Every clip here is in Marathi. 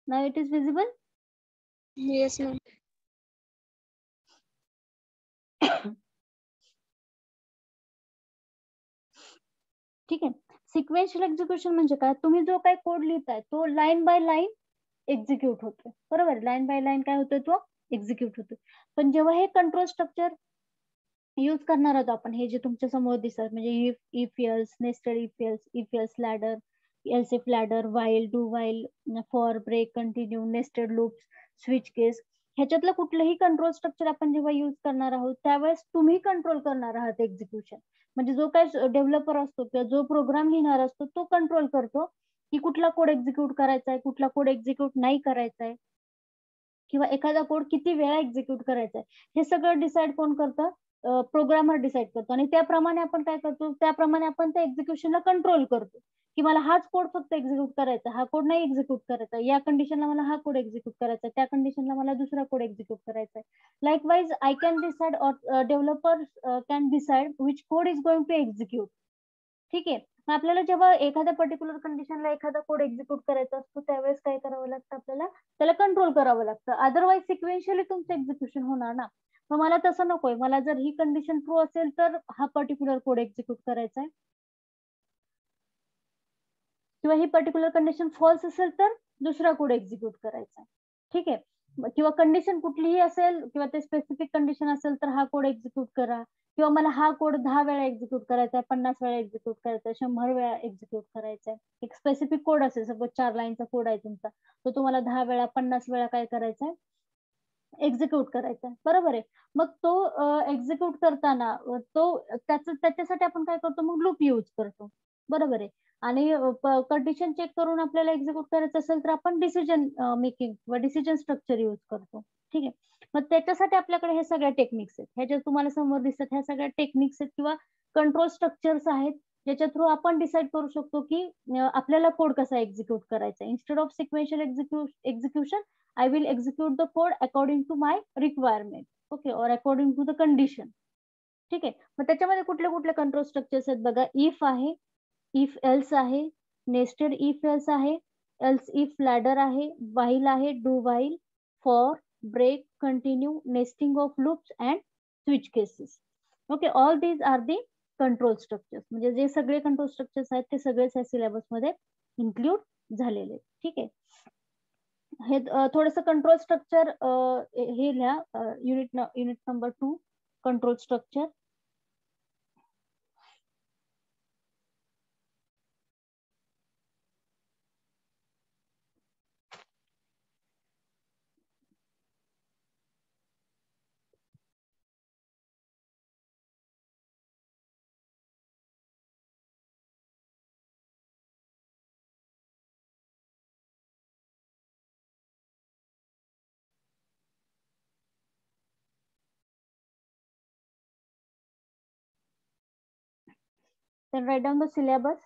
Now it is visible. Yes, ma'am. ठीक आहे. सिक्वेन्शियल एक्झिक्युशन म्हणजे काय, तुम्ही जो काय कोड लिहिताय तो लाईन बाय लाईन एक्झिक्यूट होतोय, बरोबर. लाईन बाय लाईन काय होतोय, तो एक्झिक्यूट होतोय. पण जेव्हा हे कंट्रोल स्ट्रक्चर यूज करणार आहोत आपण, हे जे तुमच्या समोर दिसतात म्हणजे if else, nested if else ladder, else if ladder, while, do while, for, break, continue, nested loops, switch case, ह्याच्यातलं कुठलंही कंट्रोल स्ट्रक्चर आपण जेव्हा यूज करणार आहोत त्यावेळेस तुम्ही कंट्रोल करणार आहात एक्झिक्युशन. म्हणजे जो काय डेव्हलपर असतो किंवा जो प्रोग्राम लिहिणार असतो तो कंट्रोल करतो की कुठला कोड एक्झिक्यूट करायचा आहे, कुठला कोड एक्झिक्यूट नाही करायचा आहे, किंवा एखादा कोड किती वेळा एक्झिक्यूट करायचा आहे, हे सगळं डिसाईड कोण करतं, प्रोग्रामर डिसाईड करतो. आणि त्याप्रमाणे आपण काय करतो, त्याप्रमाणे आपण त्या एक्झिक्युशनला कंट्रोल करतो की मला हाच कोड फक्त एक्झिक्यूट करायचा, हा कोड नाही एक्झिक्यूट करायचा, या कंडिशनला मला हा कोड एक्झिक्यूट करायचा, त्या कंडिशनला मला दुसरा कोड एक्झिक्यूट करायचा आहे. Likewise I can decide or developer can decide which code is going to execute. ठीक आहे. मग आपल्याला जेव्हा एखाद्या पर्टिक्युलर कंडिशनला एखादा कोड एक्झिक्यूट करायचा असतो त्यावेळेस काय करावं लागतं, आपल्याला त्याला कंट्रोल करावं लागतं. अदरवाईज सिक्वेन्शियली तुमचं एक्झिक्युशन होणार ना. मग मला तसं नकोय, मला जर ही कंडिशन ट्रू असेल तर हा पर्टिक्युलर कोड एक्झिक्यूट करायचा आहे, किंवा ही पर्टिक्युलर कंडिशन फॉल्स असेल तर दुसरा कोड एक्झिक्यूट करायचा आहे. ठीक आहे. किंवा कंडिशन कुठलीही असेल किंवा ते स्पेसिफिक कंडिशन असेल तर हा कोड एक्झिक्यूट करा, किंवा मला हा कोड 10 वेळा एक्झिक्यूट करायचा आहे, 50 वेळा एक्झिक्यूट करायचा आहे, 100 वेळा एक्झिक्यूट करायचा आहे. एक स्पेसिफिक कोड असेल, सपोज 4 लाईनचा कोड आहे तुमचा, तो तुम्हाला 10 वेळा 50 वेळा काय करायचा आहे, एक्झिक्यूट करायचा आहे, बरोबर आहे. मग तो एक्झिक्यूट करताना त्याच्यासाठी आपण काय करतो, मग लूप यूज करतो, बरोबर आहे. आणि कंडिशन चेक करून आपल्याला एक्झिक्यूट करायचं असेल तर आपण डिसिजन मेकिंग किंवा डिसिजन स्ट्रक्चर यूज करतो. ठीक आहे. मग त्याच्यासाठी आपल्याकडे हे सगळ्या टेक्निक्स आहेत, ह्या ज्या तुम्हाला समोर दिसतात ह्या सगळ्या टेक्निक्स आहेत किंवा कंट्रोल स्ट्रक्चर्स आहेत, ज्याच्या थ्रू आपण डिसाईड करू शकतो की आपल्याला कोड कसा एक्झिक्यूट करायचा. Instead of sequential execution I will execute the code according to my requirement, okay, or according to the condition. ठीक आहे. मग त्याच्यामध्ये कुठले कुठले कंट्रोल स्ट्रक्चर्स आहेत बघा, इफ आहे, इफ एल्स आहे, नेस्टेड इफ एल्स आहे, एल्स इफ लॅडर आहे, व्हाईल आहे, do while, for, break, continue, nesting of loops and switch cases. Okay, all these are the control structures. म्हणजे जे सगळे कंट्रोल स्ट्रक्चर्स आहेत ते सगळेच या सिलेबस मध्ये इन्क्लूड झालेले. ठीक आहे. हे थोडस कंट्रोल स्ट्रक्चर हे लिहा, unit number 2 control structure. then write down the syllabus.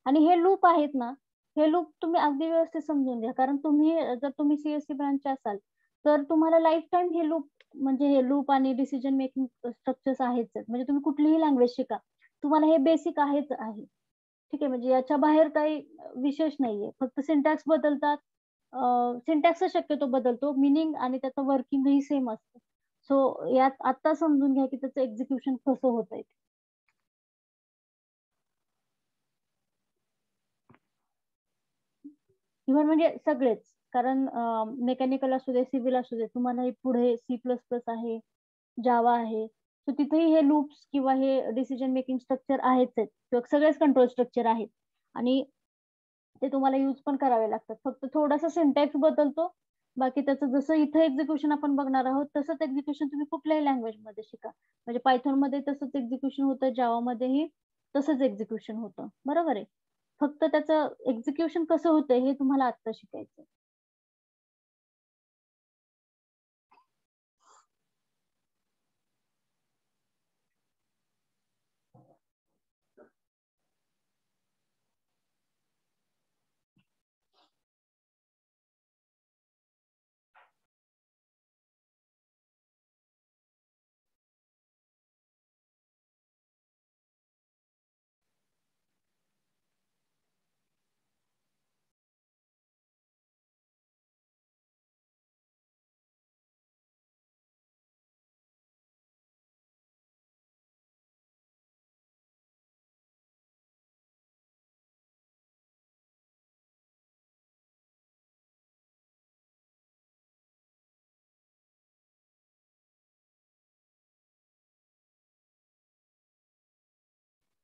आणि हे लूप आहेत ना, हे लूप तुम्ही अगदी व्यवस्थित समजून घ्या, कारण तुम्ही जर तुम्ही सीएससी ब्रांचचे असाल तर तुम्हाला लाईफ टाइम हे लूप, म्हणजे हे लूप आणि डिसिजन मेकिंग स्ट्रक्चर्स आहेच आहेत. म्हणजे तुम्ही कुठलीही लँग्वेज शिका, तुम्हाला हे बेसिक आहेच आहे. ठीक आहे. म्हणजे याच्या बाहेर काही विशेष नाहीये, फक्त सिंटॅक्स बदलतात, सिंटॅक्स शक्यतो बदलतो, मिनिंग आणि त्याचं वर्किंगही सेम असतं. सो यात आता समजून घ्या की त्याचं एक्झिक्युशन कसं होत आहे. इव्हन म्हणजे सगळेच, कारण मेकॅनिकल असू दे, सिव्हिल असू दे, तुम्हाला पुढे सी प्लस प्लस आहे, जावा आहे, सो तिथेही हे लूप्स किंवा हे डिसिजन मेकिंग स्ट्रक्चर आहेच आहेत, किंवा सगळेच कंट्रोल स्ट्रक्चर आहेत. आणि ते तुम्हाला यूज पण करावे लागतात, फक्त थोडासा सिंटॅक्स बदलतो. बाकी त्याचं जसं इथं एक्झिक्युशन आपण बघणार आहोत तसंच एक्झिक्युशन तुम्ही कुठल्याही लँग्वेज मध्ये शिका. म्हणजे पायथॉन मध्ये तसंच एक्झिक्युशन होतं, जावा मध्येही तसंच एक्झिक्युशन होतं, बरोबर आहे. फक्त त्याचं एक्झिक्युशन कसं होतंय हे तुम्हाला आता शिकायचं.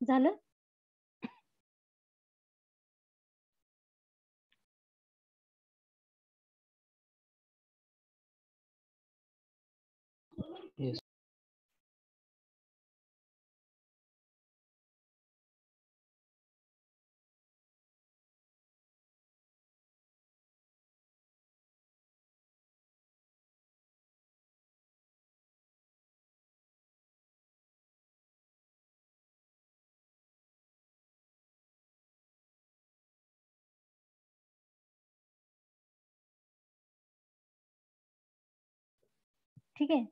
झालं? Yes. ठीक आहे.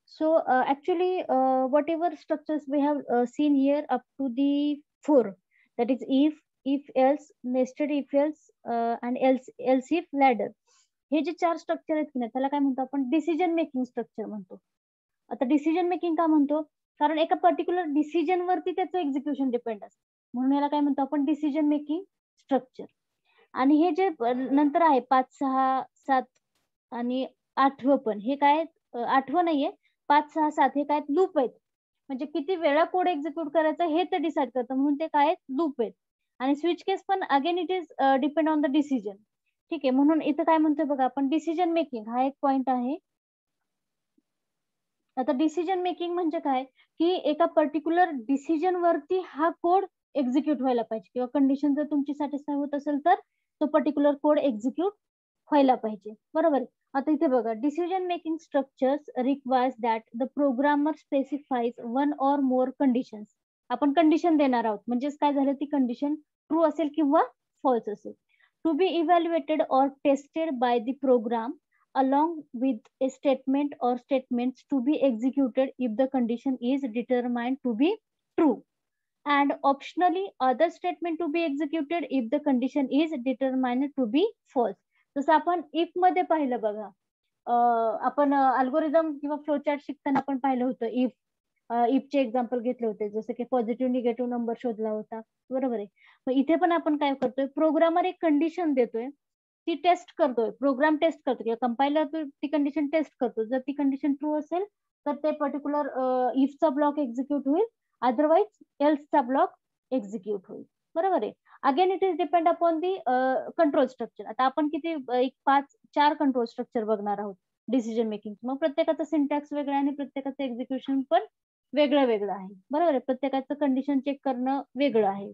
So actually, whatever structures we have seen here up to the 4, that is if else, nested if else, and else if, ladder. हे जे 4 स्ट्रक्चर आहेत की नाही त्याला काय म्हणतो आपण डिसिजन मेकिंग स्ट्रक्चर म्हणतो. आता डिसिजन मेकिंग का म्हणतो? कारण एका पर्टिक्युलर डिसिजन वरती त्याचं एक्झिक्युशन डिपेंड असतं, म्हणून याला काय म्हणतो आपण डिसिजन मेकिंग स्ट्रक्चर. आणि हे जे नंतर आहे 5, 6, 7 आणि 8वं पण हे काय 8वं नाहीये, 5, 6, 7 हे काय लूप आहेत, म्हणजे किती वेळा कोड एक्झिक्यूट करायचा हे ते डिसाइड करतं, म्हणून ते काय लूप आहेत. आणि स्विच केस पण again it is depend on the decision. ठीक आहे, म्हणून इथं काय म्हणतोय बघा आपण डिसिजन मेकिंग हा एक पॉइंट आहे. आता डिसिजन मेकिंग म्हणजे काय, की एका पर्टिक्युलर डिसिजन वरती हा कोड एक्झिक्यूट व्हायला पाहिजे, किंवा कंडिशन जर तुमची सॅटिस्फाय होत असेल तर तो पर्टिक्युलर कोड एक्झिक्यूट व्हायला पाहिजे. बरोबर. आता इथे बघा decision making structures requires that the programmer specifies one or more conditions. आपण कंडिशन देणार आहोत, म्हणजेच काय झालं, ती कंडिशन ट्रू असेल किंवा फॉल्स असेल, to be evaluated or tested by the program along with a statement or statements to be executed if the condition is determined to be true, and optionally other statement to be executed if the condition is determined to be false. जसं आपण if मध्ये पाहिलं बघा, आपण अल्गोरिदम किंवा फ्लोचार्ट शिकताना आपण पाहिलं होतं if चे एक्झाम्पल घेतले होते, जसं की पॉझिटिव्ह निगेटिव्ह नंबर शोधला होता. बरोबर आहे. मग इथे पण आपण काय करतोय, प्रोग्रामर एक कंडिशन देतोय, ती टेस्ट करतोय, प्रोग्राम टेस्ट करतो किंवा कंपायलर ती कंडिशन टेस्ट करतो. जर ती कंडिशन ट्रू असेल तर ते पर्टिक्युलर इफचा ब्लॉक एक्झिक्यूट होईल, अदरवाइज एल्सचा ब्लॉक एक्झिक्यूट होईल. बरोबर आहे. Again it is depend upon the control structure. आता आपण किती 4 कंट्रोल स्ट्रक्चर बघणार आहोत डिसिजन मेकिंग. मग प्रत्येकाचा सिंटॅक्स वेगळा आणि प्रत्येकाचं एक्झिक्युशन पण वेगळं वेगळं आहे. बरोबर आहे. प्रत्येकाचं कंडिशन चेक करणं वेगळं आहे.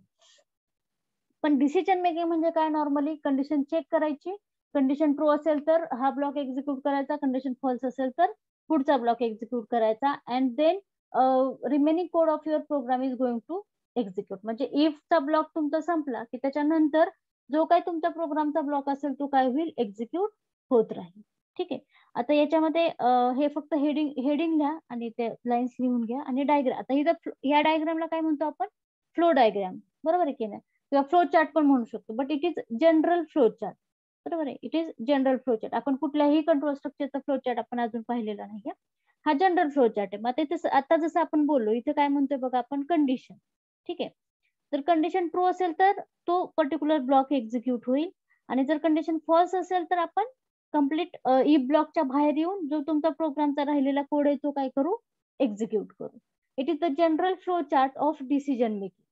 पण डिसिजन मेकिंग म्हणजे काय, नॉर्मली कंडिशन चेक करायची, कंडिशन ट्रू असेल तर हा ब्लॉक एक्झिक्यूट करायचा, कंडिशन फॉल्स असेल तर पुढचा ब्लॉक एक्झिक्यूट करायचा, and then remaining code of your program is going to execute. म्हणजे इफचा ब्लॉक तुमचा संपला की त्याच्यानंतर जो काही तुमच्या प्रोग्रामचा ब्लॉक असेल तो काय होईल, एक्झिक्यूट होत राहील. ठीक आहे. आता याच्यामध्ये हे फक्त हेडिंग लिहा आणि ते लाईन्स लिहून घ्या आणि डायग्राम. आता इथं या डायग्रामला काय म्हणतो आपण, फ्लो डायग्राम. बरोबर आहे की नाही, किंवा फ्लो चार्ट पण म्हणू शकतो, but it is general flow chart. बरोबर आहे. It is general flow chart. आपण कुठल्याही कंट्रोल स्ट्रक्चरचा फ्लो चार्ट आपण अजून पाहिलेला नाही. हा जनरल फ्लो चार्ट आहे. मग आता जसं आपण बोललो, इथे काय म्हणतोय बघा आपण, कंडिशन. ठीक आहे. जर कंडिशन ट्रू असेल तर तो पर्टिक्युलर ब्लॉक एक्झिक्यूट होईल, आणि जर कंडिशन फॉल्स असेल तर आपण कम्प्लीट इफ ब्लॉकच्या बाहेर येऊन जो तुमचा प्रोग्रामचा राहिलेला कोड आहे तो काय करू, एक्झिक्यूट करू. It is the general flow chart of decision making.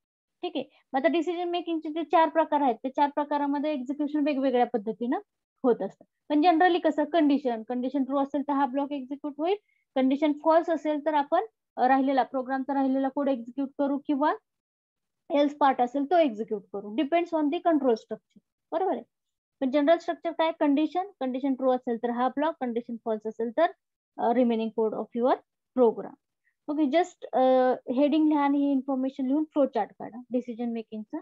ठीक आहे. मग आता डिसिजन मेकिंगचे जे 4 प्रकार आहेत, ते 4 प्रकारामध्ये एक्झिक्युशन वेगवेगळ्या पद्धतीनं होत असतं. पण जनरली कसं, कंडिशन ट्रू असेल तर हा ब्लॉक एक्झिक्यूट होईल, कंडिशन फॉल्स असेल तर आपण प्रोग्रामचा राहिलेला कोड एक्झिक्यूट करू, किंवा एल्स पार्ट असेल तो एक्झिक्यूट करू. Depends on the control structure. बरोबर आहे. पण जनरल स्ट्रक्चर काय, कंडिशन ट्रू असेल तर हा ब्लॉक, कंडिशन फॉल्स असेल तर remaining code of your program. Okay. Just heading लिहा आणि ही इन्फॉर्मेशन लिहून फ्लो चार्ट काढा डिसिजन मेकिंगचा.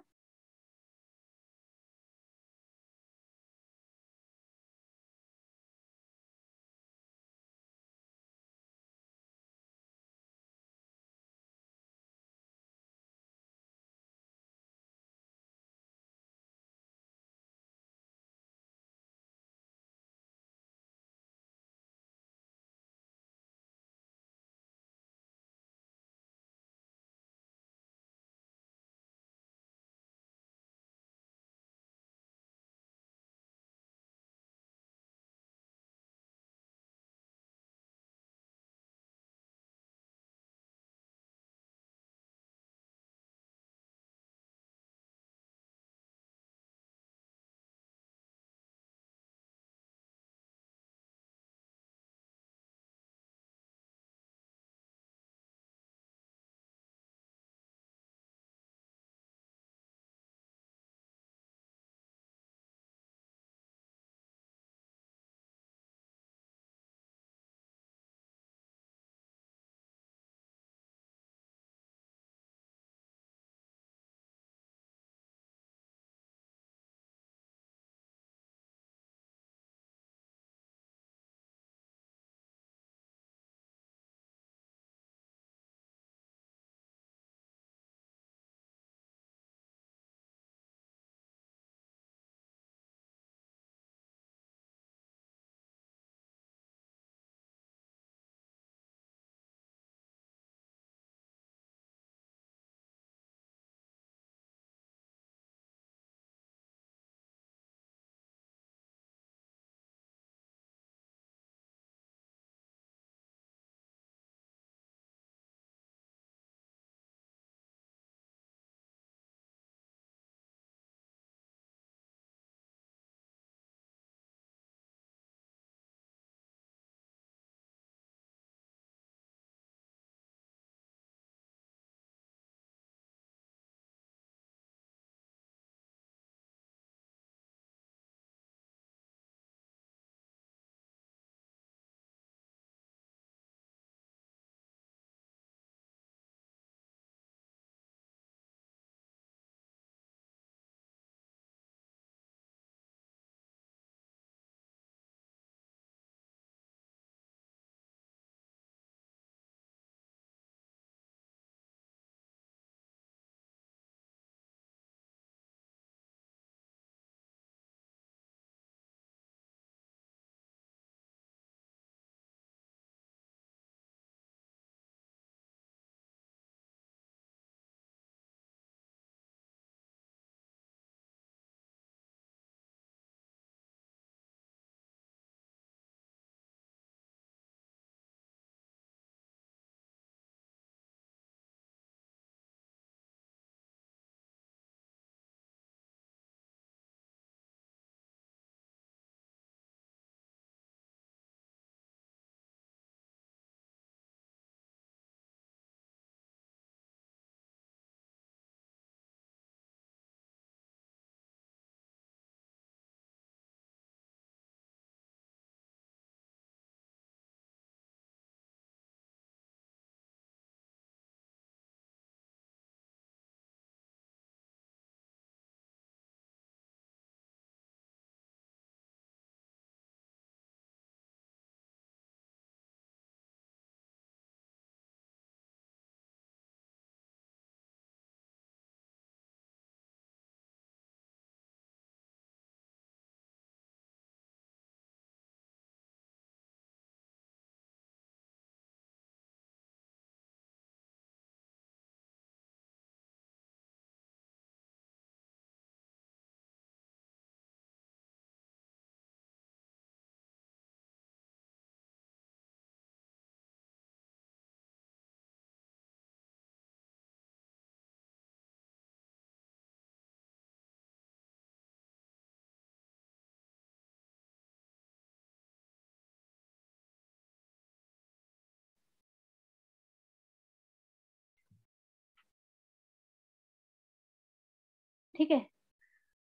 ठीक आहे.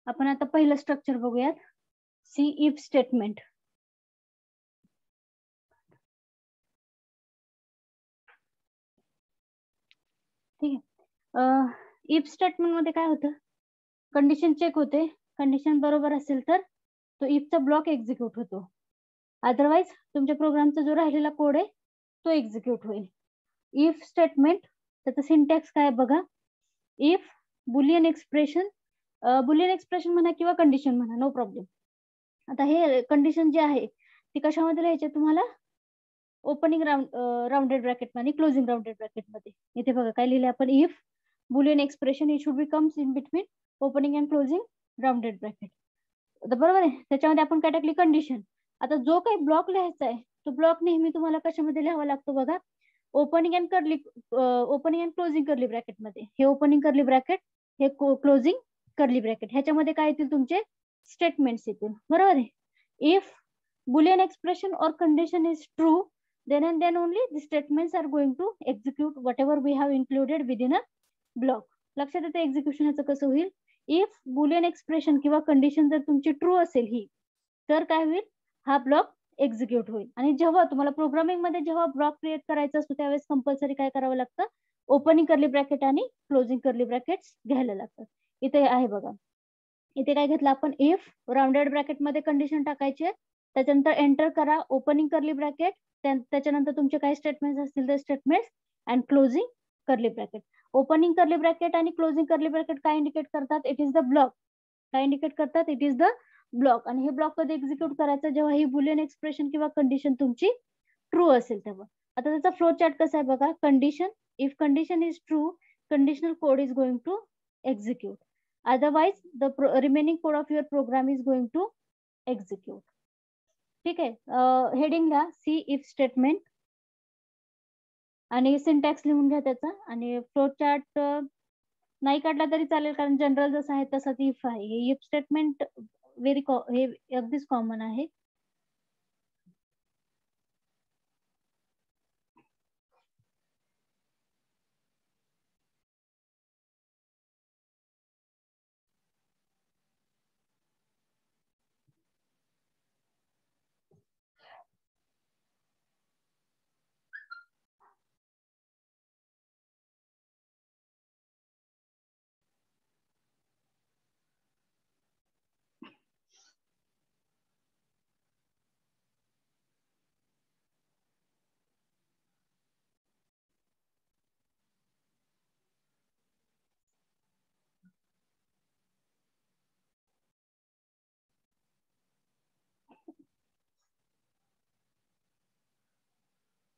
आपण आता पहिलं स्ट्रक्चर बघूयात, सी इफ स्टेटमेंट. ठीक आहे. इफ स्टेटमेंट मध्ये काय होतं, कंडिशन चेक होते, कंडिशन बरोबर असेल तर तो इफचा ब्लॉक एक्झिक्यूट होतो, अदरवाइज तुमच्या प्रोग्रामचा जो राहिलेला कोड आहे तो एक्झिक्यूट होईल. इफ स्टेटमेंट त्याचा सिंटॅक्स काय बघा, if Boolean expression, Boolean expression म्हणा किंवा कंडिशन म्हणा, नो प्रॉब्लेम. आता हे कंडिशन जे आहे ती कशामध्ये लिहायची तुम्हाला, ओपनिंग राउंडेड ब्रॅकेट मध्ये, क्लोजिंग राउंडेड ब्रॅकेट मध्ये. इथे बघा काय लिहिले आपण, if Boolean expression it should be comes in between opening and closing rounded bracket. बरोबर आहे. त्याच्यामध्ये आपण काय टाकली, कंडिशन. आता जो काही ब्लॉक लिहायचा आहे तो ब्लॉक नेहमी तुम्हाला कशामध्ये लिहावा लागतो बघा, opening and closing curly bracket मध्ये. हे ओपनिंग कर्ली ब्रॅकेट, हे क्लोजिंग कर्ली ब्रॅकेट, ह्याच्यामध्ये काय येतील तुमचे स्टेटमेंट्स येतील. बरोबर आहे. इफ बुलियन एक्सप्रेशन और condition is true, then and then only the statements are going to execute whatever we have included within a block. लक्षात येतं एक्झिक्युशन ह्याचं कसं होईल, इफ बुलियन एक्सप्रेशन किंवा कंडिशन जर तुमची ट्रू असेल ही, तर काय होईल, हा ब्लॉक एक्झिक्यूट होईल. आणि जेव्हा तुम्हाला प्रोग्रामिंग मध्ये जेव्हा ब्लॉक क्रिएट करायचा असतो त्यावेळेस कंपल्सरी काय करावं लागतं, ओपनिंग कर्ली ब्रॅकेट आणि क्लोजिंग कर्ली ब्रॅकेट्स घ्यायला लागतात. इथे आहे बघा, इथे काय घेतलं आपण, इफ राउंडेड ब्रॅकेट मध्ये कंडिशन टाकायचे, त्याच्यानंतर एंटर करा ओपनिंग कर्ली ब्रॅकेट, त्याच्यानंतर तुमचे काय स्टेटमेंट्स असतील ते statements and closing curly bracket. Opening curly bracket आणि क्लोजिंग कर्ली ब्रॅकेट काय इंडिकेट करतात, इट इज द ब्लॉक. काय इंडिकेट करतात, इट इज द ब्लॉक. आणि हे ब्लॉक कधी एक्झिक्यूट करायचं, जेव्हा ही बुलियन एक्सप्रेशन किंवा कंडिशन तुमची ट्रू असेल तेव्हा. आता त्याचा फ्लो चार्ट कसा आहे बघा, condition, if condition is true, conditional code is going to execute, otherwise the remaining code of your program is going to execute. ठीक आहे. हेडिंग ला सी इफ स्टेटमेंट आणि सिंटॅक्स लिहून घ्या त्याचा. आणि फ्लो चार्ट नाही काढला तरी चालेल, कारण जनरल जसं आहे तसंच इफ आहे. हे इफ स्टेटमेंट हे अगदीच कॉमन आहे.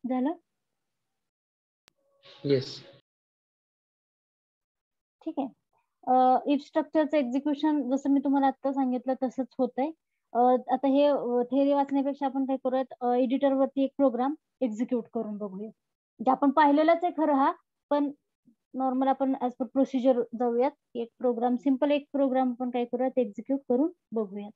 झालं. येस. ठीक आहे. इफ स्ट्रक्चरचं एक्झिक्युशन जसं मी तुम्हाला आता सांगितलं तसंच होतंय. आता हे थेअरी वाचण्यापेक्षा आपण काय करूयात, एडिटर वरती एक प्रोग्राम एक्झिक्यूट करून बघूया. म्हणजे आपण पाहिलेलाच आहे खरं हा, पण नॉर्मल आपण ऍज पर प्रोसिजर जाऊयात. एक प्रोग्राम, सिंपल एक प्रोग्राम आपण काय करूयात, एक्झिक्यूट करून बघूयात.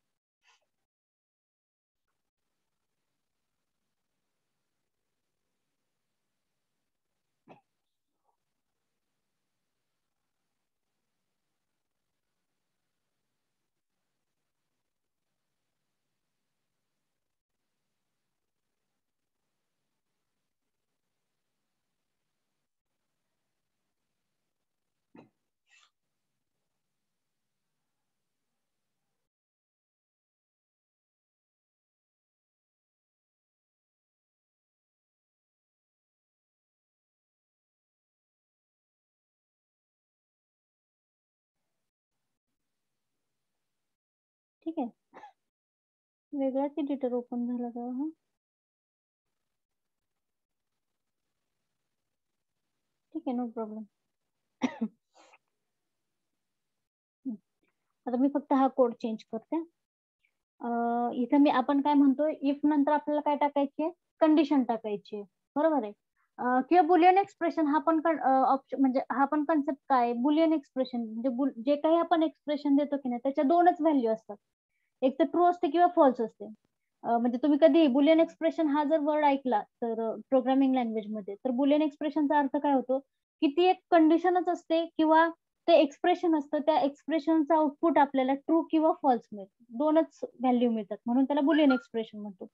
ठीक आहे. वेगळाच एडिटर ओपन झाला का हा. ठीक आहे, नो प्रॉब्लेम. आता मी फक्त हा कोड चेंज करते. इथं मी आपण काय म्हणतोय, इफ नंतर आपल्याला काय टाकायचे, कंडिशन टाकायची. बरोबर आहे. किंवा बुलियन एक्सप्रेशन हा पण ऑप्शन, म्हणजे हा पण कन्सेप्ट काय, बुलियन एक्सप्रेशन म्हणजे जे काही आपण एक्सप्रेशन देतो की नाही त्याच्या दोनच व्हॅल्यू असतात, एक तर ट्रू असते किंवा फॉल्स असते. म्हणजे तुम्ही कधी बुलियन एक्सप्रेशन हा जर वर्ड ऐकला तर प्रोग्रामिंग लँग्वेज मध्ये, तर बुलियन एक्सप्रेशनचा अर्थ काय होतो की ती एक कंडिशनच असते किंवा ते एक्सप्रेशन असतं, त्या एक्सप्रेशनचं आउटपुट आपल्याला ट्रू किंवा फॉल्स मिळतं, दोनच व्हॅल्यू मिळतात, म्हणून त्याला बुलियन एक्सप्रेशन म्हणतो.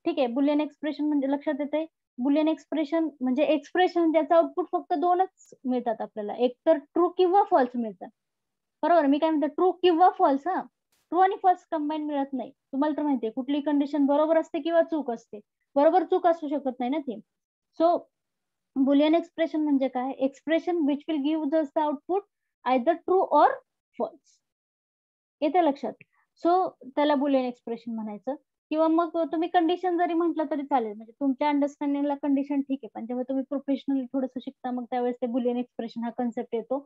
ठीक आहे, बुलियन एक्सप्रेशन म्हणजे लक्षात येते, बुलियन एक्सप्रेशन म्हणजे एक्सप्रेशन ज्याचं आउटपुट फक्त दोनच मिळतात आपल्याला, एक तर ट्रू किंवा फॉल्स मिळतात. बरोबर, मी काय म्हणते, ट्रू किंवा फॉल्स. हा, ट्रू आणि फॉल्स कंबाईन मिळत नाही. तुम्हाला तर माहितीये कुठली कंडिशन बरोबर असते किंवा चूक असते, बरोबर चूक असू शकत नाही ना ती. सो बुलियन एक्सप्रेशन म्हणजे काय, expression which will give the output either true or false. येते लक्षात. सो त्याला बुलियन एक्सप्रेशन म्हणायचं. किंवा मग तुम्ही कंडिशन जरी म्हटलं तरी चालेल, म्हणजे तुमच्या अंडरस्टँडिंगला कंडिशन ठीक आहे, पण जेव्हा तुम्ही प्रोफेशनली थोडंसं शिकता मग त्यावेळेस ते बुलियन एक्सप्रेशन हा कन्सेप्ट येतो.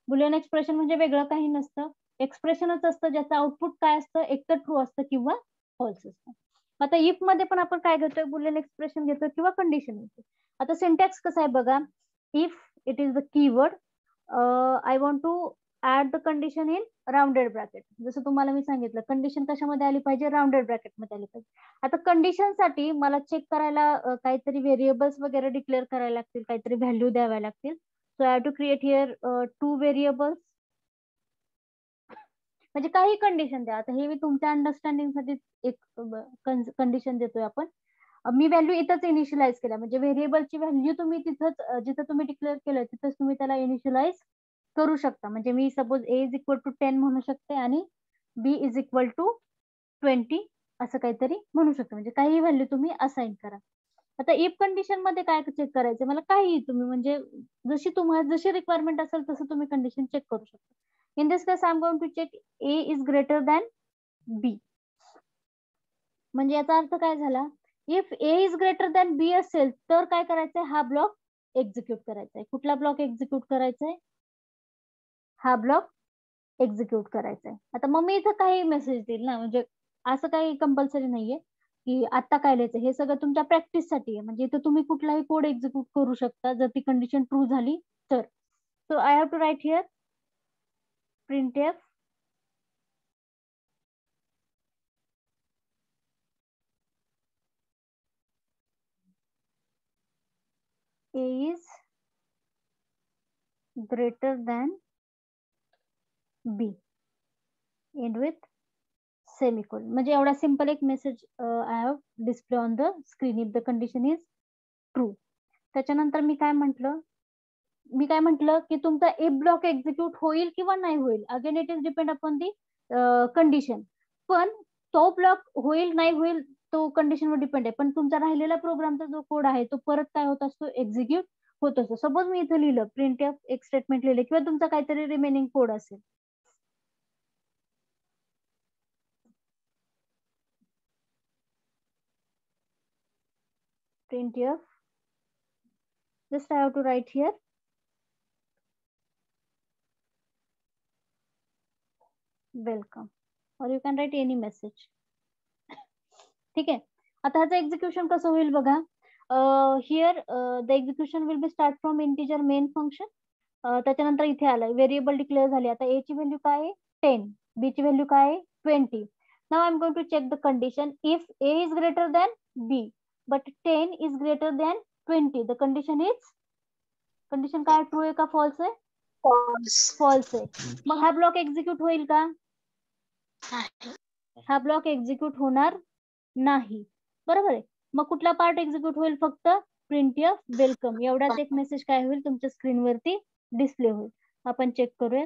बुलियन एक्सप्रेशन म्हणजे वेगळं काही नसतं, एक्सप्रेशनच असतं ज्याचं आउटपुट काय असतं, एक तर ट्रू असतं किंवा फॉल्स असतं. आता इफ मध्ये पण आपण काय घेतोय, बुलियन एक्सप्रेशन घेतो किंवा कंडिशन घेतो. आता सिंटॅक्स कसं आहे बघा, if it is the keyword, I want to add the condition in rounded bracket. जसं तुम्हाला मी सांगितलं, कंडिशन कशामध्ये आली पाहिजे, राउंडेड ब्रॅकेट मध्ये आली पाहिजे. आता कंडिशन साठी मला चेक करायला काहीतरी व्हेरिएबल्स वगैरे डिक्लेअर करायला लागतील, काहीतरी व्हॅल्यू द्याव्या लागतील. So I have to create here 2 variables. म्हणजे काही कंडिशन द्या. आता हे मी तुमच्या अंडरस्टँडिंग साठी एक कंडिशन देतोय आपण. मी व्हॅल्यू इथंच इनिशियलाइज केल्या, म्हणजे व्हेरिएबलची व्हॅल्यू तुम्ही तिथंच जिथं तुम्ही डिक्लेअर केलं तिथंच तुम्ही त्याला इनिशियलाइज करू शकता. म्हणजे मी suppose a is equal to 10 म्हणू शकते आणि b इज इक्वल टू 20 असं काहीतरी म्हणू शकते, म्हणजे काही व्हॅल्यू तुम्ही असाइन करा. आता इफ कंडिशन मध्ये काय चेक करायचं, मला काही तुम्ही म्हणजे जशी तुम्हाला जशी रिक्वायरमेंट असेल तसं तुम्ही कंडिशन चेक करू शकता. In this case I am going to check a is greater than b. म्हणजे याचा अर्थ काय झाला, if a is greater than b असेल तर काय करायचंय, हा ब्लॉक एक्झिक्यूट करायचा आहे. कुठला ब्लॉक एक्झिक्यूट करायचा आहे, हा ब्लॉक एक्झिक्यूट करायचा आहे. आता मग मी इथं काही मेसेज देईल ना, म्हणजे असं काही कंपल्सरी नाहीये की आता काय लिहायचं, हे सगळं तुमच्या प्रॅक्टिस साठी आहे. म्हणजे इथं तुम्ही कुठलाही कोड एक्झिक्यूट करू शकता जर ती कंडिशन ट्रू झाली तर. So I have to write here printf a is greater than b end with semicolon. म्हणजे एवढा सिंपल एक message I have display on the screen if the condition is true. त्याच्यानंतर मी काय म्हटलं की तुमचा इफ ब्लॉक एक्झिक्यूट होईल किंवा नाही होईल, again it is depend upon the condition. पण तो ब्लॉक होईल नाही होईल तो कंडिशनवर डिपेंड आहे, पण तुमचा राहिलेला प्रोग्रामचा जो कोड आहे तो परत काय होत असतो, एक्झिक्यूट होत असतो. सपोज मी इथं लिहिलं प्रिंटफ एक स्टेटमेंट लिहिलं किंवा तुमचा काहीतरी रिमेनिंग कोड असेल, printf, just I have to write here welcome or you can write any message. ठीक आहे. आता ह्याचं एक्झिक्युशन कसं होईल बघा, here the execution will be start from integer main function. त्याच्यानंतर इथे आलंय व्हेरिएबल डिक्लेअर झाली. आता a ची व्हॅल्यू काय आहे 10, b ची व्हॅल्यू काय आहे 20. Now I am going to check the condition if a is greater than b but 10 is greater than 20. The condition काय, ट्रू आहे का फॉल्स आहे, फॉल्स आहे. मग हा ब्लॉक एक्झिक्यूट होईल का, हा ब्लॉक एक्झिक्यूट होणार नाही. बरोबर आहे. मग कुठला पार्ट एक्झिक्यूट होईल, फक्त printf वेलकम एवढाच एक मेसेज काय होईल तुमच्या स्क्रीनवरती डिस्प्ले होईल. आपण चेक करूया.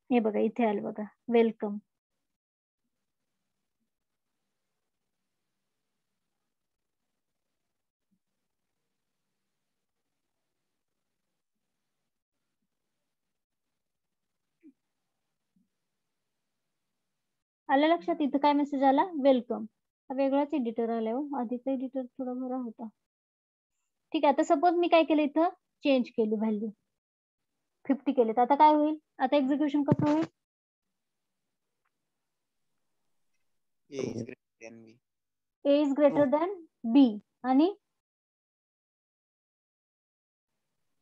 हे बघा इथे आलं बघा वेलकम. आलं लक्षात, इथं काय मेसेज आला, वेलकम. वेगळाच एडिटर आलाय हो, आधीचा एडिटर थोडा बरा होता. ठीक आहे. आता सपोज मी काय केलं, इथं चेंज केली व्हॅल्यू 50 केले, तर आता काय होईल, आता एक्झिक्युशन कसं होईल, a is greater than b आणि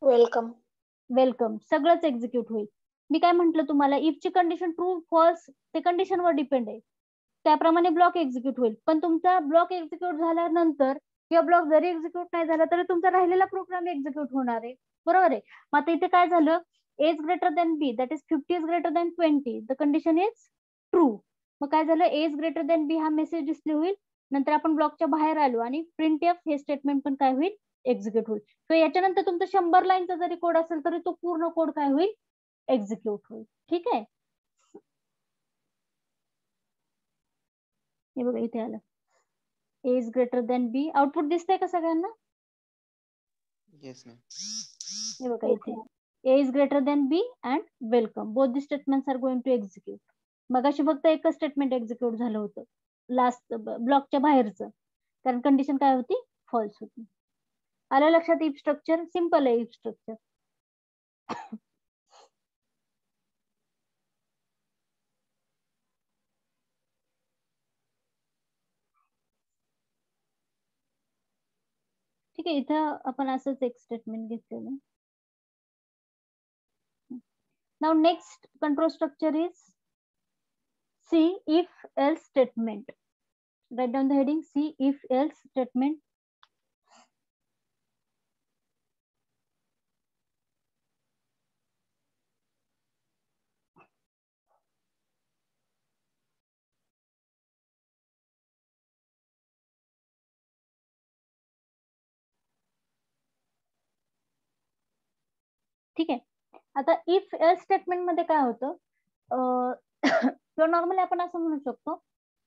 वेलकम सगळंच एक्झिक्यूट होईल. मी काय म्हंटल तुम्हाला, इफ ची कंडिशन ट्रू फॉल्स ते कंडिशनवर डिपेंड आहे, त्याप्रमाणे ब्लॉक एक्झिक्यूट होईल. पण तुमचा ब्लॉक एक्झिक्यूट झाल्यानंतर किंवा ब्लॉक जरी एक्झिक्यूट नाही झाला तरी तुमचा राहिलेला प्रोग्राम एक्झिक्यूट होणार आहे. बरोबर आहे. मग आता इथे काय झालं, A is greater than B that is 50 is greater than 20 the condition is true. मग काय झालं, A is greater than B हा मेसेज डिस्प्ले होईल. नंतर आपण ब्लॉकच्या बाहेर आलो आणि प्रिंट एफ हे स्टेटमेंट पण काय होईल, एक्झिक्यूट होईल. किंवा याच्यानंतर तुमचा 100 लाईनचा जरी कोड असेल तरी तो पूर्ण कोड काय होईल, एक्झिक्यूट होईल. ठीक आहे. हे बघा इथे आलं, A is greater than B. Output दिसतंय का सगळ्यांना? Yes ma'am. हे बघा इथे A is greater than B and welcome both the statements are going to execute. मगाशी फक्त एकच स्टेटमेंट एक्झिक्यूट झालं होतं लास्ट ब्लॉकच्या बाहेरचं, कारण कंडिशन काय होती, फॉल्स होती. आलं लक्षात? इफ स्ट्रक्चर सिंपल आहे. इफ स्ट्रक्चर ठीक आहे. इथं आपण असंच एक स्टेटमेंट घेतलेलं. Now next control structure is C if else statement. Write down the heading C if else statement. ठीक आहे. आता इफ एल्स स्टेटमेंट मध्ये काय होतं, किंवा नॉर्मली आपण असं म्हणू शकतो,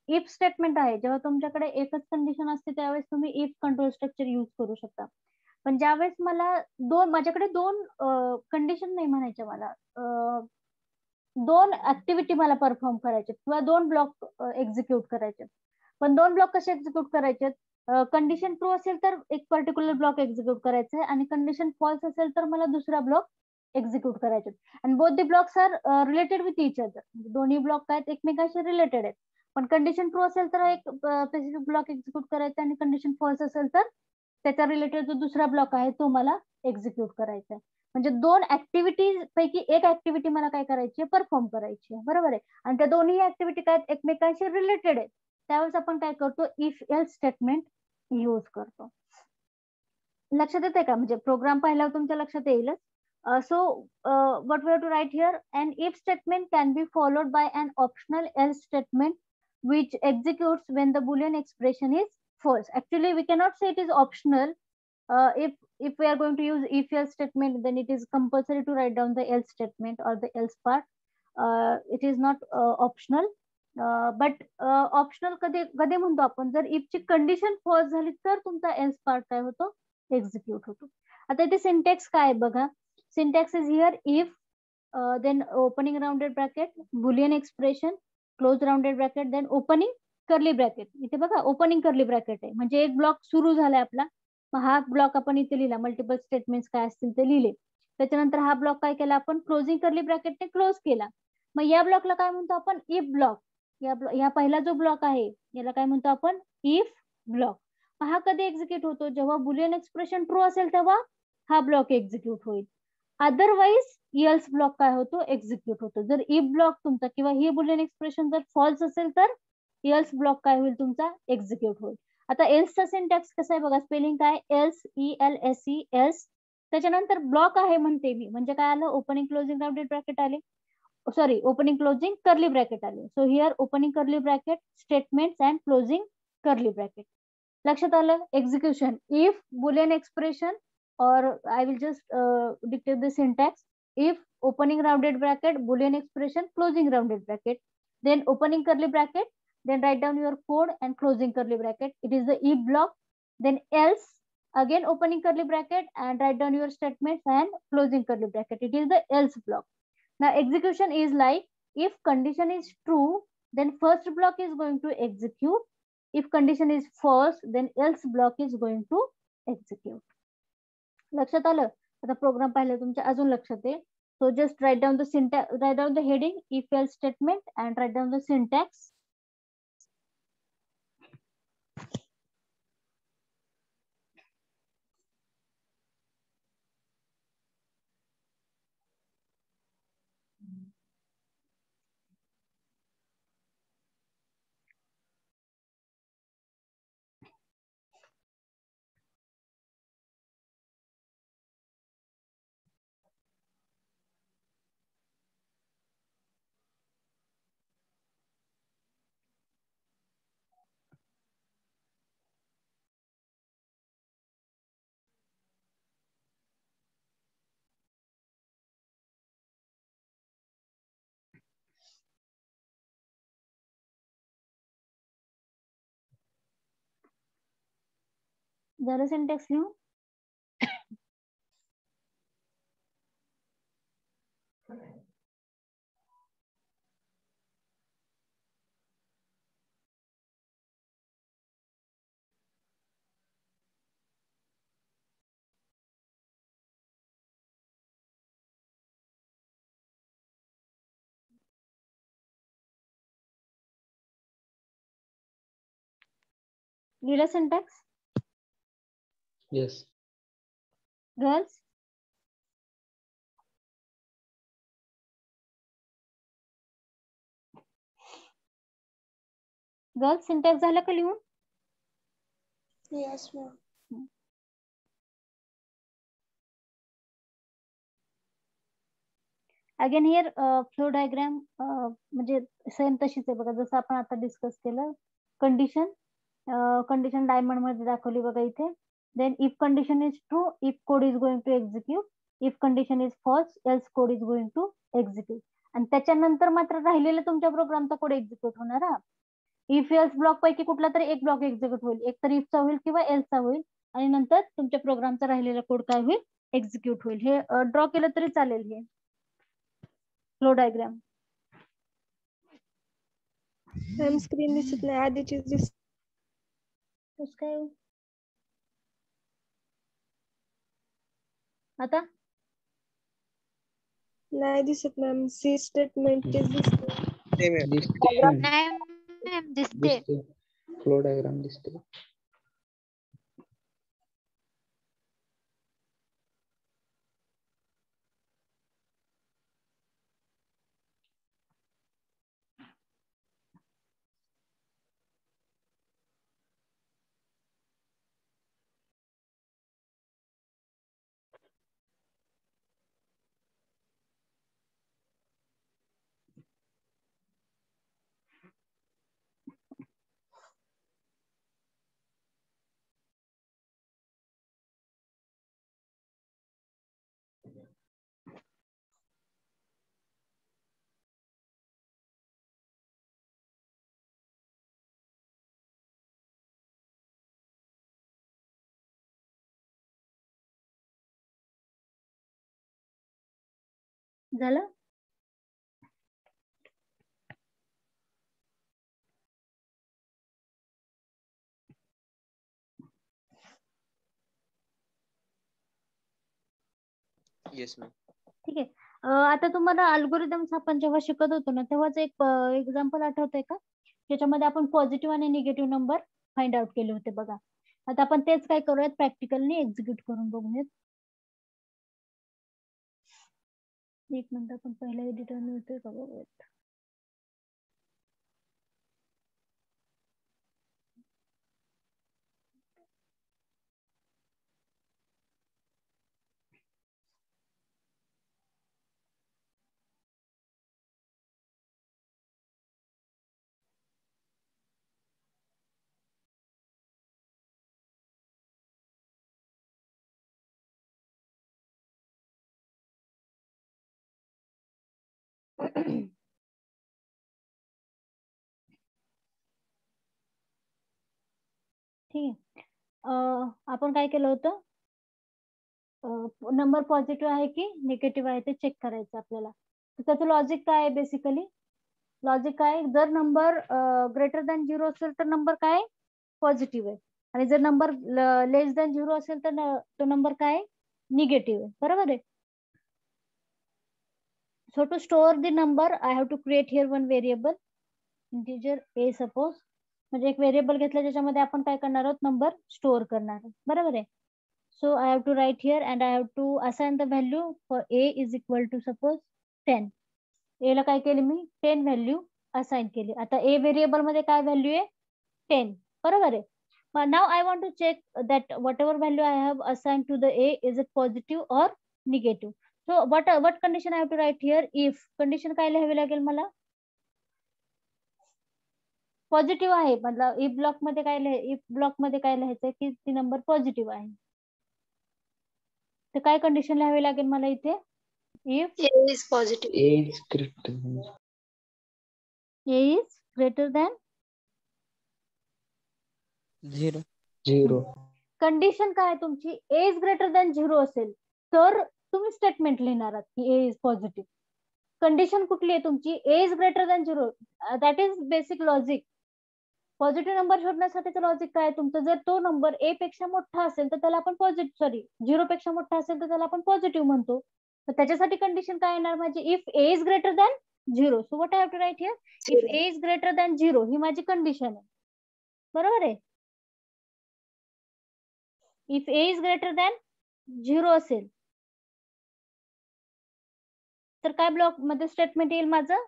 इफ स्टेटमेंट आहे जेव्हा तुमच्याकडे एकच कंडिशन असते त्यावेळेस तुम्ही इफ कंट्रोल स्ट्रक्चर युज करू शकता. पण ज्यावेळेस माझ्याकडे दोन कंडिशन नाही म्हणायचे, मला दोन ऍक्टिव्हिटी मला परफॉर्म करायचे किंवा दोन ब्लॉक एक्झिक्यूट करायचे. पण दोन ब्लॉक कसे एक्झिक्यूट करायचे, कंडिशन ट्रू असेल तर एक पर्टिक्युलर ब्लॉक एक्झिक्यूट करायचं आहे आणि कंडिशन फॉल्स असेल तर मला दुसरा ब्लॉक एक्झिक्यूट करायचे. आणि both the blocks are related with each other. दोन्ही ब्लॉक काय एकमेकांशी रिलेटेड आहेत. पण कंडिशन ट्रू असेल तर एक स्पेसिफिक ब्लॉक एक्झिक्यूट करायचा आणि कंडिशन फॉल्स असेल तर त्याच्या रिलेटेड जो दुसरा ब्लॉक आहे तो मला एक्झिक्यूट करायचा आहे. म्हणजे दोन ऍक्टिव्हिटी पैकी एक ऍक्टिव्हिटी मला काय करायची, परफॉर्म करायची आहे. बरोबर आहे. आणि त्या दोन्ही ऍक्टिव्हिटी काय एकमेकांशी रिलेटेड आहेत. त्यावेळेस आपण काय करतो, इफ एल्स स्टेटमेंट यूज करतो. लक्षात येते का? म्हणजे प्रोग्राम पाहिल्यावर तुमच्या लक्षात येईलच. So what we have to write here, an if statement can be followed by an optional else statement which executes when the boolean expression is false. Actually we cannot say it is optional. If we are going to use if else statement, then it is compulsory to write down the else statement or the else part. It is not optional. But optional कधी कधी म्हणतो आपण, जर इफ ची कंडिशन फॉल्स झाली तर तुमचा एल्स पार्ट काय होतो, एक्झिक्यूट होतो. आता इथे सिंटॅक्स काय बघा, syntax is here if then opening rounded bracket boolean expression close rounded bracket then opening curly bracket. इथे बघा ओपनिंग कर्ली ब्रॅकेट आहे म्हणजे एक ब्लॉक सुरू झालाय आपला. मग हा ब्लॉक आपण इथे लिहिला, मल्टिपल स्टेटमेंट्स काय असतील ते लिहिले. त्याच्यानंतर हा ब्लॉक काय केला आपण, क्लोजिंग कर्ली ब्रॅकेटने क्लोज केला. मग या ब्लॉकला काय म्हणतो आपण, इफ ब्लॉक. या पहिला जो ब्लॉक आहे याला काय म्हणतो आपण, इफ ब्लॉक. हा कधी एक्झिक्यूट होतो, जेव्हा बुलियन एक्सप्रेशन ट्रू असेल तेव्हा हा ब्लॉक एक्झिक्यूट होईल. अदरवाईज एल्स ब्लॉक काय होतो, एक्झिक्यूट होतो. जर इफ ब्लॉक तुमचा किंवा ही बुलियन एक्सप्रेशन जर फॉल्स असेल तर एल्स ब्लॉक काय होईल तुमचा, एक्झिक्यूट होईल. आता एल्सचा सिंटॅक्स कसा आहे बघा, स्पेलिंग काय, एल्स ELSE एल्स. त्याच्यानंतर ब्लॉक आहे म्हणते मी, म्हणजे काय आलं, ओपनिंग क्लोजिंग राउंडेड ब्रॅकेट आले, sorry opening closing curly bracket आले. So here opening curly bracket statements and closing curly bracket. लक्षात आलं. Execution if Boolean expression, or I will just dictate the syntax. If opening rounded bracket boolean expression closing rounded bracket, then opening curly bracket, then write down your code and closing curly bracket. It is the if block. Then else, again opening curly bracket and write down your statements and closing curly bracket. It is the else block. Now execution is like, if condition is true, then first block is going to execute. If condition is false, then else block is going to execute. लक्षात आलं. आता प्रोग्राम पाहिलं तुमच्या अजून लक्षात आहे. So just write down the syntax, write down the heading if else statement and write down the syntax. झालं सिंटॅक्स लिहून? लिहिलं syntax? Yes. Girls girls syntax झालं का लिहून? Yes, ma'am. Again here flow diagram म्हणजे सेम तशीच आहे बघा, जसं आपण आता डिस्कस केलं. कंडिशन डायमंड मध्ये दाखवली बघा इथे. Then if condition is true, if code is going to execute. If condition is false, else code is going to execute. आणि त्याच्यानंतर मात्र राहिलेला तुमच्या प्रोग्रामचा कोड एक्झिक्यूट होणार. हा, इफ एल्स ब्लॉक पैकी कुठला तरी एक ब्लॉक एक्झिक्यूट होईल, एक तर इफचा होईल किंवा एल्सचा होईल, आणि नंतर तुमच्या प्रोग्रामचा राहिलेला कोड काय होईल? एक्झिक्यूट होईल. हे ड्रॉ केलं तरी चालेल. हे फ्लो डायग्राम. मॅम स्क्रीन दिसत नाही, आधीची दिसत. कसं काय आता? नाही दिसत मॅम, सी स्टेटमेंट दिसत. नाही मॅम दिसते. फ्लो डायग्राम दिसते. झालं? Yes, ma'am. ठीक आहे. आता तुम्हाला अल्गोरिदम्स आपण जेव्हा शिकत होतो ना, तेव्हाच एक एक्झाम्पल आठवतंय का, ज्याच्यामध्ये आपण पॉझिटिव्ह आणि निगेटिव्ह नंबर फाइंड आउट केले होते बघा. आता आपण तेच काय करूयात, प्रॅक्टिकलनी एक्झिक्यूट करून बघूयात. एक मिनिट, आपण पहिला एडिटर मिळतोय का बघूयात. ठीक आहे. आपण काय केलं होतं, नंबर पॉझिटिव्ह आहे की निगेटिव्ह आहे ते चेक करायचं आपल्याला. तर त्याचं लॉजिक काय आहे बेसिकली? लॉजिक काय, जर नंबर ग्रेटर दॅन 0 असेल तर नंबर काय? पॉझिटिव्ह आहे. आणि जर नंबर लेस दॅन 0 असेल तर तो नंबर काय? निगेटिव्ह आहे. बरोबर आहे. So to store the number, I have to create here one variable, integer a suppose. म्हणजे एक व्हेरिएबल घेतलं ज्याच्यामध्ये आपण काय करणार आहोत, नंबर स्टोअर करणार आहोत. बरोबर आहे. So I have to write here and I have to assign the value for a is equal to suppose 10. a ला काय केली मी? 10 व्हॅल्यू असाइन केली. आता a व्हेरिएबल मध्ये काय व्हॅल्यू आहे? 10. बरोबर आहे. Now I want to check that whatever value I have assigned to the a, is it positive or negative? So what condition I have to write here? If condition काय लिहावी लागेल मला? पॉझिटिव्ह आहे. मतलब इफ ब्लॉक मध्ये काय लिहायचंय की ती नंबर पॉझिटिव्ह आहे. तर काय कंडिशन लिहावी लागेल मला इथे? If A is positive. A is greater than a is greater than 0. Condition काय आहे तुमची, ए इज ग्रेटर दॅन 0 असेल तर तुम्ही स्टेटमेंट लिहिणार आहात की ए इज पॉझिटिव्ह. कंडिशन कुठली आहे तुमची, A is greater than 0. That is basic logic. Positive number शोधण्यासाठीचं लॉजिक काय तुमचं, जर तो नंबर ए पेक्षा मोठा असेल तर त्याला आपण पॉझिटिव्ह, सॉरी 0 पेक्षा मोठा असेल तर त्याला आपण पॉझिटिव्ह म्हणतो. तर त्याच्यासाठी कंडिशन काय येणार माझी, if a is greater than 0. So what I have to write here, if a is greater than 0 ही माझी कंडिशन आहे. बरोबर आहे. If a is greater than 0 असेल तर काय ब्लॉक मध्ये स्टेटमेंट येईल माझं,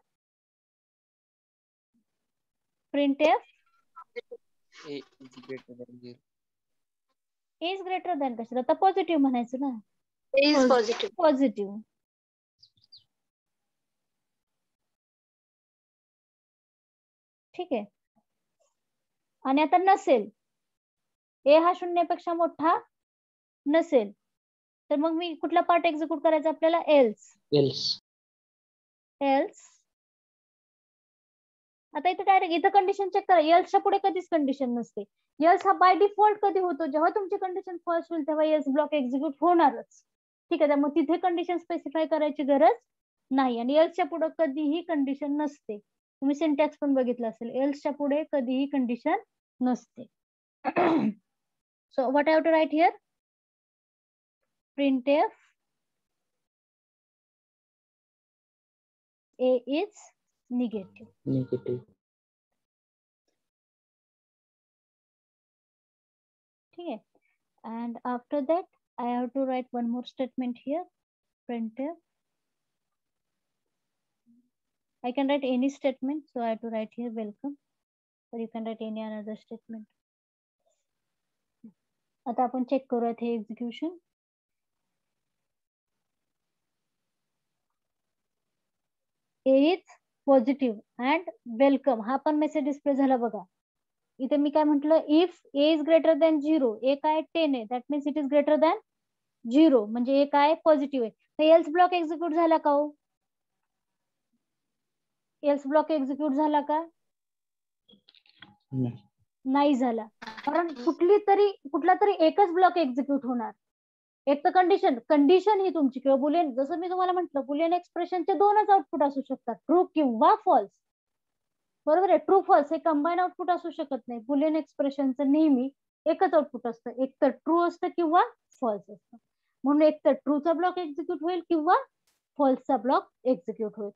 printf A is greater than 0. A is greater than कशाला, आता पॉझिटिव्ह म्हणायचं ना, A is positive. पॉझिटिव्ह. ठीक आहे. आणि आता नसेल, ए हा 0 पेक्षा मोठा नसेल तर मग मी कुठला पार्ट एक्झिक्यूट करायचा आपल्याला, एल्स. Else. एल्स आता इथे डायरेक्ट इथं कंडिशन चेक करा, एल्सच्या पुढे कधीच कंडिशन नसते. एल्स हा बाय डिफॉल्ट कधी होतो, जेव्हा तुमची कंडिशन फॉल्स होईल तेव्हा एल्स ब्लॉक एक्झिक्यूट होणारच. ठीक आहे, त्यामुळे तिथे कंडिशन स्पेसिफाय करायची गरज नाही. आणि एल्सच्या पुढे कधीही कंडिशन नसते. तुम्ही सिंटॅक्स पण बघितलं असेल, एल्सच्या पुढे कधीही कंडिशन नसते. So what I have to write here, printf a is negative. Negative. ठीक है, and after that I have to write one more statement here, printf. I can write any statement, so I have to write here welcome, or you can write any another statement. आता आपण चेक करूयात हे execution. A is positive and welcome हा पण मेसेज डिस्प्ले झाला बघा. इथे मी काय म्हटलं, if a is greater than 0, ए काय 10 आहे, that means it is greater than 0, म्हणजे ए काय पॉझिटिव्ह आहे. तर एल्स ब्लॉक एक्झिक्यूट झाला का हो, एल्स ब्लॉक एक्झिक्यूट झाला का, नाही झाला. कारण कुठला तरी एकच ब्लॉक एक्झिक्यूट होणार. एक तर कंडिशन ही तुमची किंवा बुलियन, जसं मी तुम्हाला म्हटलं बुलियन एक्सप्रेशनचे दोनच आउटपुट असू शकतात, ट्रू किंवा फॉल्स. बरोबर आहे, ट्रू फॉल्स हे कंबाईन आउटपुट असू शकत नाही. बुलियन एक्सप्रेशनचं नेहमी एकच आउटपुट असतं, एक तर ट्रू असतं किंवा फॉल्स असतं. म्हणून एक तर ट्रूचा ब्लॉक एक्झिक्यूट होईल किंवा फॉल्सचा ब्लॉक एक्झिक्यूट होईल.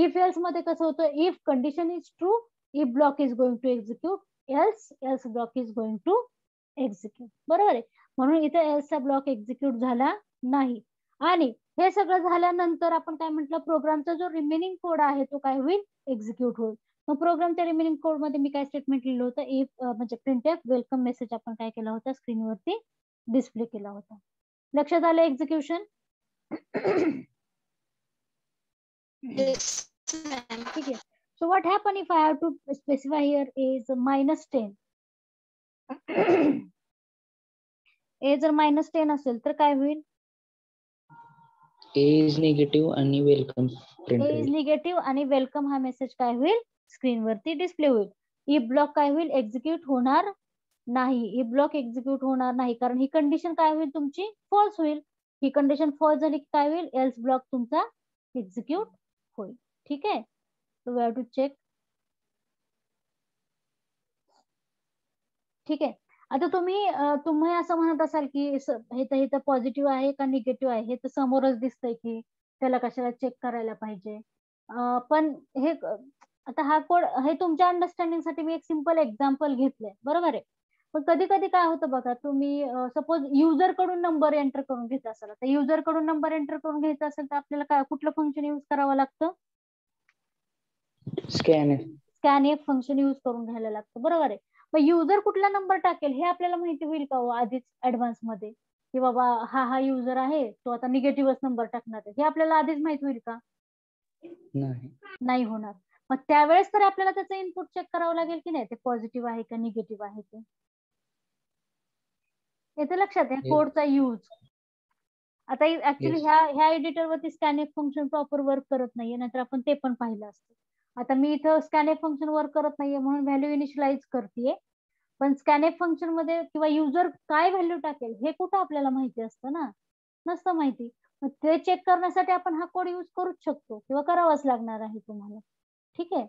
इफ एल्स मध्ये कसं होतं, if condition is true, if block is going to execute, else block is going to execute. बरोबर आहे. म्हणून इथे एल्सचा ब्लॉक एक्झिक्यूट झाला नाही. आणि हे सगळं झाल्यानंतर आपण काय म्हटलं, प्रोग्रामचा जो रिमेनिंग कोड आहे तो काय होईल, एक्झिक्यूट होईल. मग प्रोग्रामच्या रिमेनिंग कोड मध्ये मी काय स्टेटमेंट लिहिलं होतं, इफ म्हणजे प्रिंटएफ वेलकम मेसेज आपण काय केला होता, स्क्रीनवरती डिस्प्ले केला होता. लक्षात आलं एक्झिक्युशन. ठीक आहे. So what happen if I have to specify here is -10. A जर -10 असेल तर काय होईल, A is negative आणि welcome print A is negative आणि वेलकम हा मेसेज काय होईल, स्क्रीनवरती डिस्प्ले होईल. इफ ब्लॉक काय होईल, एक्झिक्यूट होणार नाही. इफ ब्लॉक एक्झिक्यूट होणार नाही कारण ही कंडिशन काय होईल तुमची, फॉल्स होईल. ही कंडिशन फॉल्स झाली की काय होईल, एल्स ब्लॉक तुमचा एक्झिक्यूट होईल. ठीक आहे. So we have to check. ठीक आहे. आता तुम्ही असं म्हणत असाल की हे तर पॉझिटिव्ह आहे का निगेटिव्ह आहे, हे तर समोरच दिसतंय की त्याला कशाला चेक करायला पाहिजे. पण हे आता हा कोड हे तुमच्या अंडरस्टँडिंग साठी मी एक सिंपल एक्झाम्पल घेतलंय. बरोबर आहे. पण कधी कधी काय होतं बघा, तुम्ही सपोज युजर कडून नंबर एंटर करून घेत असाल, तर युजर कडून नंबर एंटर करून घ्यायचा असेल तर आपल्याला काय कुठलं फंक्शन युज करावं लागतं, स्कॅनएफ फंक्शन युज करून घ्यायला लागतं. बरोबर आहे. मग युजर कुठला नंबर टाकेल हे आपल्याला माहिती होईल का हो आधीच ऍडव्हान्स मध्ये, की बाबा हा युजर आहे तो आता निगेटिव्हच नंबर टाकणार आहे, हे आपल्याला आधीच माहित होईल का, नाही होणार. मग त्यावेळेस तर आपल्याला त्याचं इनपुट चेक करावं लागेल की नाही, ते पॉझिटिव्ह आहे का निगेटिव्ह आहे ते. येते लक्षात आहे कोडचा यूज. आता ऍक्च्युली ह्या एडिटरवरती स्कॅनएफ फंक्शन प्रॉपर वर्क करत नाहीये, नाहीतर आपण ते पण पाहिलं असतं. आता मी इथं स्कॅनएफ फंक्शन वर्क करत नाहीये म्हणून व्हॅल्यू इनिशियलाइज करतेय. पण स्कॅनएफ फंक्शन मध्ये किंवा युजर काय व्हॅल्यू टाकेल हे कुठं आपल्याला माहिती असतं ना, नसतं माहिती. मग ते चेक करण्यासाठी आपण हा कोड यूज करूच शकतो किंवा करावाच लागणार आहे तुम्हाला. ठीक आहे.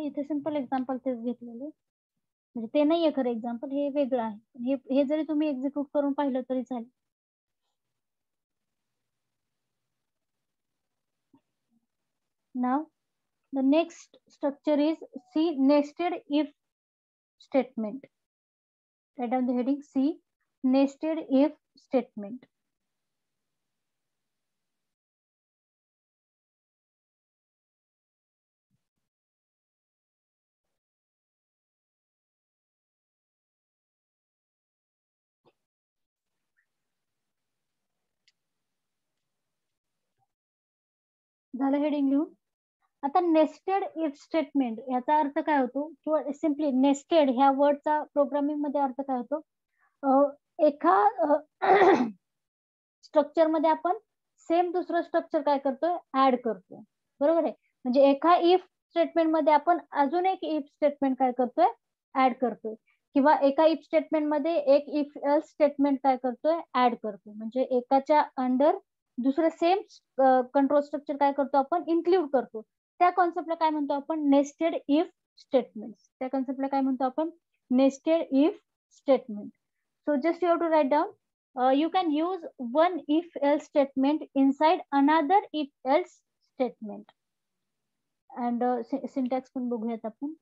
इथे सिंपल एक्झाम्पल तेच घेतलेले, म्हणजे ते नाहीये खरं एक्झाम्पल, हे वेगळं आहे. हे जरी तुम्ही एक्झिक्यूट करून पाहिलं तरी चालेल. Now the next structure is C, nested if statement. Write down the heading C, nested if statement. झालं हेडिंग लिहून. आता नेस्टेड इफ स्टेटमेंट याचा अर्थ काय होतो, किंवा सिम्पली नेस्टेड ह्या वर्डचा प्रोग्रामिंग मध्ये अर्थ काय होतो, एका स्ट्रक्चर मध्ये आपण सेम दुसरं स्ट्रक्चर काय करतोय, ऍड करतोय. बरोबर आहे. म्हणजे एका इफ स्टेटमेंट मध्ये आपण अजून एक इफ स्टेटमेंट काय करतोय, ऍड करतोय. किंवा एका इफ स्टेटमेंट मध्ये एक इफ एल्स स्टेटमेंट काय करतोय, ऍड करतोय. म्हणजे एकाच्या अंडर दुसरं सेम कंट्रोल स्ट्रक्चर काय करतो आपण, इन्क्लूड करतो. त्या कॉन्सेप्टला काय म्हणतो आपण, नेस्टेड इफ स्टेटमेंट. त्या कॉन्सेप्टला काय म्हणतो आपण, nested if statement. So just you have to write down, you can use one if else statement inside another if else statement. And syntax पण बघूयात आपण.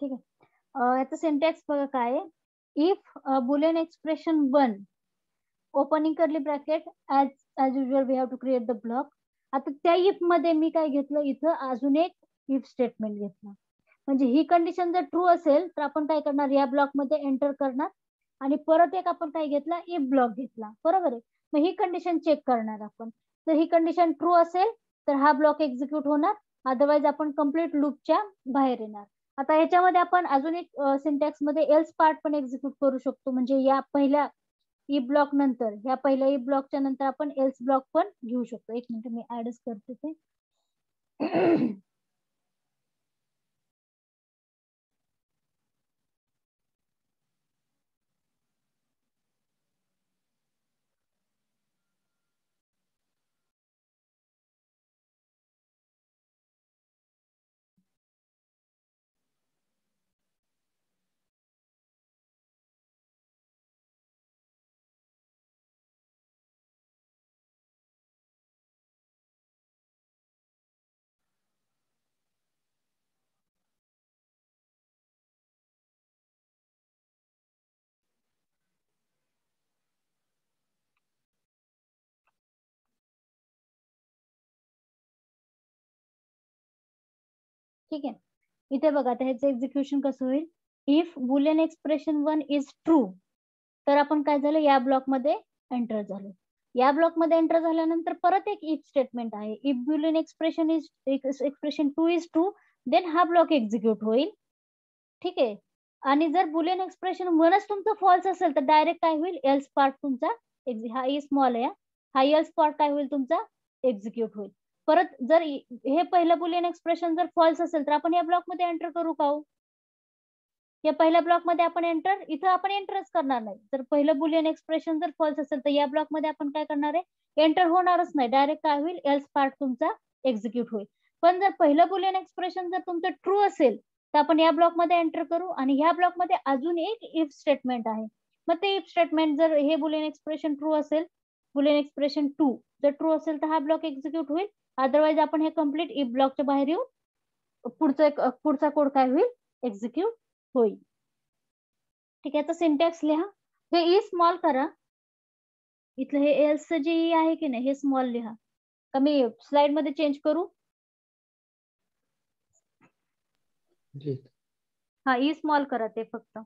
ठीक आहे. याचं सिंटॅक्स बघा काय आहे. If Boolean expression 1 opening curly bracket as usual we have to create the block. आता त्या इफ मध्ये मी काय घेतलं, इथं अजून एक इफ स्टेटमेंट घेतलं. म्हणजे ही कंडिशन जर ट्रू असेल तर आपण काय करणार, या ब्लॉक मध्ये एंटर करणार आणि परत एक आपण काय घेतला, इफ ब्लॉक घेतला. बरोबर आहे. मग ही कंडिशन चेक करणार आपण. जर ही कंडिशन ट्रू असेल तर हा ब्लॉक एक्झिक्यूट होणार, अदरवाईज आपण कम्प्लीट लूपच्या बाहेर येणार. आता ह्याच्यामध्ये आपण अजून एक सिंटॅक्स मध्ये एल्स पार्ट पण एक्झिक्यूट करू शकतो. म्हणजे या पहिल्या ई ब्लॉक नंतर, ह्या पहिल्या ई ब्लॉकच्या नंतर आपण एल्स ब्लॉक पण घेऊ शकतो. एक मिनिट मी ऍडच करते ते. ठीक आहे. इथे बघा आता ह्याचं एक्झिक्युशन कसं होईल. If Boolean expression 1 is true, तर आपण काय झालं, या ब्लॉक मध्ये एंटर झालो. या ब्लॉक मध्ये एंटर झाल्यानंतर परत एक इफ स्टेटमेंट आहे. If Boolean expression 2 is true, then हा ब्लॉक एक्झिक्यूट होईल. ठीक आहे. आणि जर बुलियन एक्सप्रेशन 1च तुमचं फॉल्स असेल तर डायरेक्ट काय होईल, एल्स पार्ट तुमचा, हा ई स्मॉल आहे, हा एल्स पार्ट काय होईल तुमचा, एक्झिक्यूट होईल. परत जर हे पहिलं बुलियन एक्सप्रेशन जर फॉल्स असेल तर आपण या ब्लॉक मध्ये एंटर करू का हो? या पहिल्या ब्लॉक मध्ये आपण एंटर, इथं आपण एंटरच करणार नाही. जर पहिलं बुलियन एक्सप्रेशन जर फॉल्स असेल तर या ब्लॉक मध्ये आपण काय करणार आहे, एंटर होणारच नाही. डायरेक्ट काय होईल, एल्स पार्ट तुमचा एक्झिक्यूट होईल. पण जर पहिलं बुलियन एक्सप्रेशन जर तुमचं ट्रू असेल तर आपण या ब्लॉक मध्ये एंटर करू आणि ह्या ब्लॉक मध्ये अजून एक इफ स्टेटमेंट आहे. मग ते इफ स्टेटमेंट जर हे बुलियन एक्सप्रेशन ट्रू असेल, बुलियन एक्सप्रेशन 2 जर ट्रू असेल तर हा ब्लॉक एक्झिक्यूट होईल अदरवाईज आपण हे कम्प्लीट इफ ब्लॉकच्या बाहेर येऊन पुढचा कोड काय होईल, एक्झिक्यूट होईल. ठीक आहे, तर सिंटॅक्स लिहा. हे ई स्मॉल करा. इथलं हे एल्स जे ई आहे की नाही हे स्मॉल लिहा. का मी स्लाइड मध्ये चेंज करू? हा, ई स्मॉल करा ते फक्त.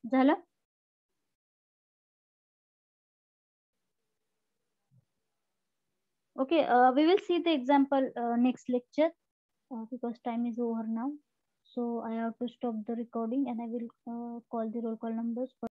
झालं? Okay, we will see the example next lecture because time is over now. So I have to stop the recording and I will call the roll call numbers.